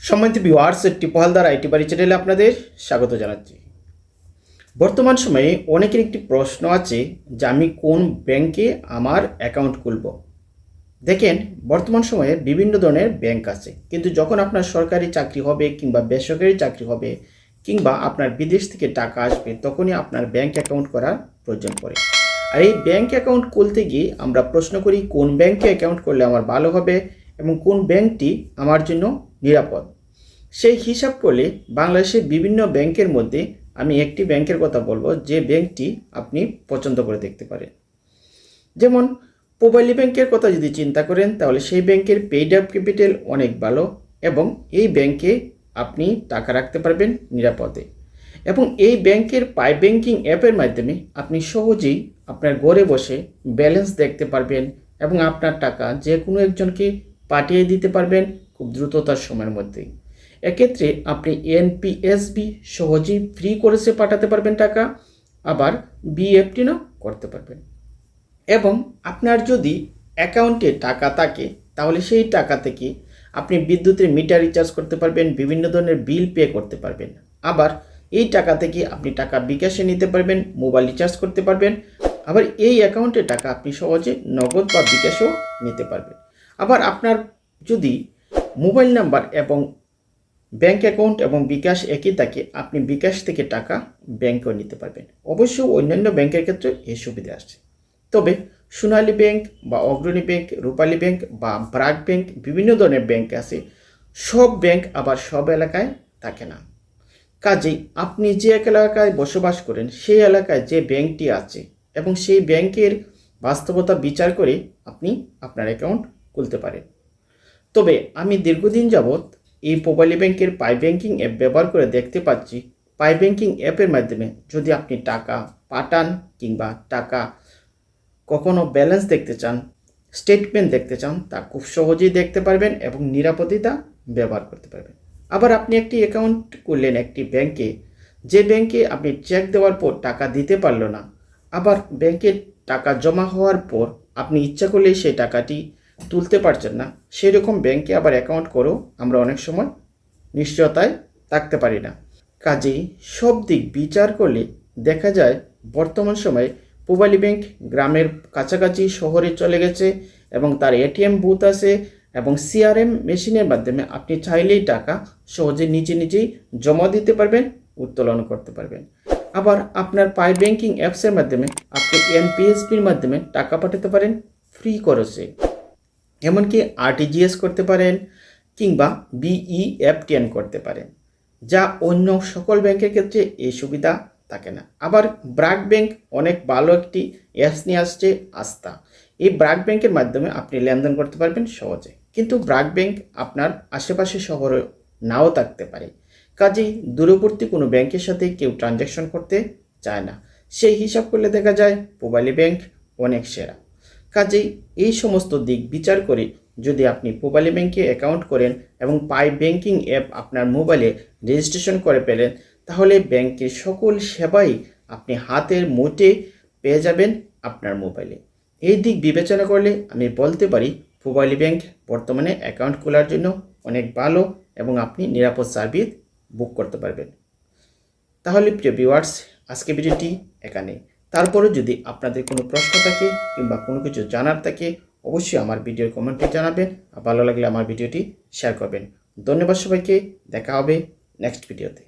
সম্মানিত viewers, টিপহালদার IT বাড়ি চ্যানেলে আপনাদের স্বাগত জানাচ্ছি। বর্তমান সময়ে অনেকের একটি প্রশ্ন আছে যে আমি কোন ব্যাংকে আমার অ্যাকাউন্ট খুলব। দেখেন, বর্তমান সময়ে বিভিন্ন ধরনের ব্যাংক আছে, কিন্তু যখন আপনার সরকারি চাকরি হবে কিংবা বেসরকারি চাকরি হবে কিংবা আপনার বিদেশ থেকে টাকা আসবে, তখনই আপনার ব্যাংক অ্যাকাউন্ট করার প্রয়োজন পড়ে। আর এই ব্যাংক অ্যাকাউন্ট খুলতে গিয়ে আমরা প্রশ্ন করি কোন ব্যাংকে অ্যাকাউন্ট করলে আমার ভালো হবে এবং কোন ব্যাংকটি আমার জন্য নিরাপদ। সেই হিসাব করলে বাংলাদেশের বিভিন্ন ব্যাংকের মধ্যে আমি একটি ব্যাংকের কথা বলবো, যে ব্যাংকটি আপনি পছন্দ করে দেখতে পারেন। যেমন পূবালী ব্যাংকের কথা যদি চিন্তা করেন, তাহলে সেই ব্যাংকের পেইড আপ ক্যাপিটাল অনেক ভালো এবং এই ব্যাংকে আপনি টাকা রাখতে পারবেন নিরাপদে। এবং এই ব্যাংকের পাই ব্যাংকিং অ্যাপের মাধ্যমে আপনি সহজেই আপনার ঘরে বসে ব্যালেন্স দেখতে পারবেন এবং আপনার টাকা যে কোনো একজনকে পাঠিয়ে দিতে পারবেন খুব দ্রুততার সময়ের মধ্যেই। এক্ষেত্রে আপনি এনপিএসবি সহজেই ফ্রি কোর্সে পাঠাতে পারবেন টাকা, আবার বিএফটিও করতে পারবেন। এবং আপনার যদি অ্যাকাউন্টে টাকা থাকে, তাহলে সেই টাকা থেকে আপনি বিদ্যুতের মিটার রিচার্জ করতে পারবেন, বিভিন্ন ধরনের বিল পে করতে পারবেন। আবার এই টাকা থেকে আপনি টাকা বিকাশে নিতে পারবেন, মোবাইল রিচার্জ করতে পারবেন। আবার এই অ্যাকাউন্টে টাকা আপনি সহজে নগদ বা বিকাশেও নিতে পারবেন। আবার আপনার যদি মোবাইল নাম্বার এবং ব্যাংক অ্যাকাউন্ট এবং বিকাশ একই থাকে, আপনি বিকাশ থেকে টাকা ব্যাংকেও নিতে পারবেন। অবশ্য অন্যান্য ব্যাংকের ক্ষেত্রে এই সুবিধা আসছে। তবে সোনালী ব্যাংক বা অগ্রণী ব্যাংক, রূপালী ব্যাংক বা ব্র্যাক ব্যাংক, বিভিন্ন ধরনের ব্যাংক আছে। সব ব্যাংক আবার সব এলাকায় থাকে না। কাজেই আপনি যে এলাকায় বসবাস করেন সেই এলাকায় যে ব্যাংকটি আছে এবং সেই ব্যাংকের বাস্তবতা বিচার করে আপনি আপনার অ্যাকাউন্ট খুলতে পারেন। তবে আমি দীর্ঘদিন যাবৎ এই পূবালী ব্যাংকের পাই ব্যাংকিং অ্যাপ ব্যবহার করে দেখতে পাচ্ছি, পাই ব্যাংকিং অ্যাপের মাধ্যমে যদি আপনি টাকা পাঠান কিংবা টাকা কখনো ব্যালেন্স দেখতে চান, স্টেটমেন্ট দেখতে চান, তা খুব সহজেই দেখতে পারবেন এবং নিরাপত্তা ব্যবহার করতে পারবেন। আবার আপনি একটি অ্যাকাউন্ট করলেন একটি ব্যাংকে, যে ব্যাংকে আপনি চেক দেওয়ার পর টাকা দিতে পারল না, আবার ব্যাংকে টাকা জমা হওয়ার পর আপনি ইচ্ছা করলেই সেই টাকাটি তুলতে পারছেন না, সেই রকম ব্যাংকে আবার অ্যাকাউন্ট করেও আমরা অনেক সময় নিশ্চয়তায় থাকতে পারি না। কাজেই সব দিক বিচার করলে দেখা যায় বর্তমান সময়ে পূবালী ব্যাংক গ্রামের কাছাকাছি শহরে চলে গেছে এবং তার এটিএম বুথ আছে এবং সিআরএম মেশিনের মাধ্যমে আপনি চাইলেই টাকা সহজে নিজেই জমা দিতে পারবেন, উত্তোলন করতে পারবেন। আবার আপনার পাই ব্যাংকিং অ্যাপসের মাধ্যমে আপনি এনপিএসবির মাধ্যমে টাকা পাঠাতে পারেন ফ্রি খরচে। এমনকি আরটিজিএস করতে পারেন কিংবা বিইএফটিএন করতে পারেন, যা অন্য সকল ব্যাংকের ক্ষেত্রে এই সুবিধা থাকে না। আবার ব্র্যাক ব্যাংক অনেক ভালো একটি অ্যাপস নিয়ে আসছে, আস্থা। এই ব্র্যাক ব্যাংকের মাধ্যমে আপনি লেনদেন করতে পারবেন সহজে, কিন্তু ব্র্যাক ব্যাংক আপনার আশেপাশে শহরে নাও থাকতে পারে। কাজেই দূরবর্তী কোনো ব্যাংকের সাথে কেউ ট্রানজ্যাকশন করতে চায় না। সেই হিসাব করলে দেখা যায় পূবালী ব্যাংক অনেক সেরা। কাজেই এই সমস্ত দিক বিচার করে যদি আপনি পূবালী ব্যাংকে অ্যাকাউন্ট করেন এবং পাই ব্যাংকিং অ্যাপ আপনার মোবাইলে রেজিস্ট্রেশন করে পেলেন, তাহলে ব্যাংকের সকল সেবাই আপনি হাতের মুঠে পেয়ে যাবেন আপনার মোবাইলে। এই দিক বিবেচনা করলে আমি বলতে পারি পূবালী ব্যাংক বর্তমানে অ্যাকাউন্ট খোলার জন্য অনেক ভালো এবং আপনি নিরাপদ সার্ভিস বুক করতে পারবেন। তাহলে প্রিয় ভিউয়ার্স, আজকে ভিডিওটি এখানে। তারপরে যদি আপনাদের কোনো প্রশ্ন থাকে কিংবা কোনো কিছু জানার থাকে, অবশ্যই আমার ভিডিওর কমেন্টে জানাবেন। আর ভালো লাগলে আমার ভিডিওটি শেয়ার করবেন। ধন্যবাদ সবাইকে, দেখা হবে নেক্সট ভিডিওতে।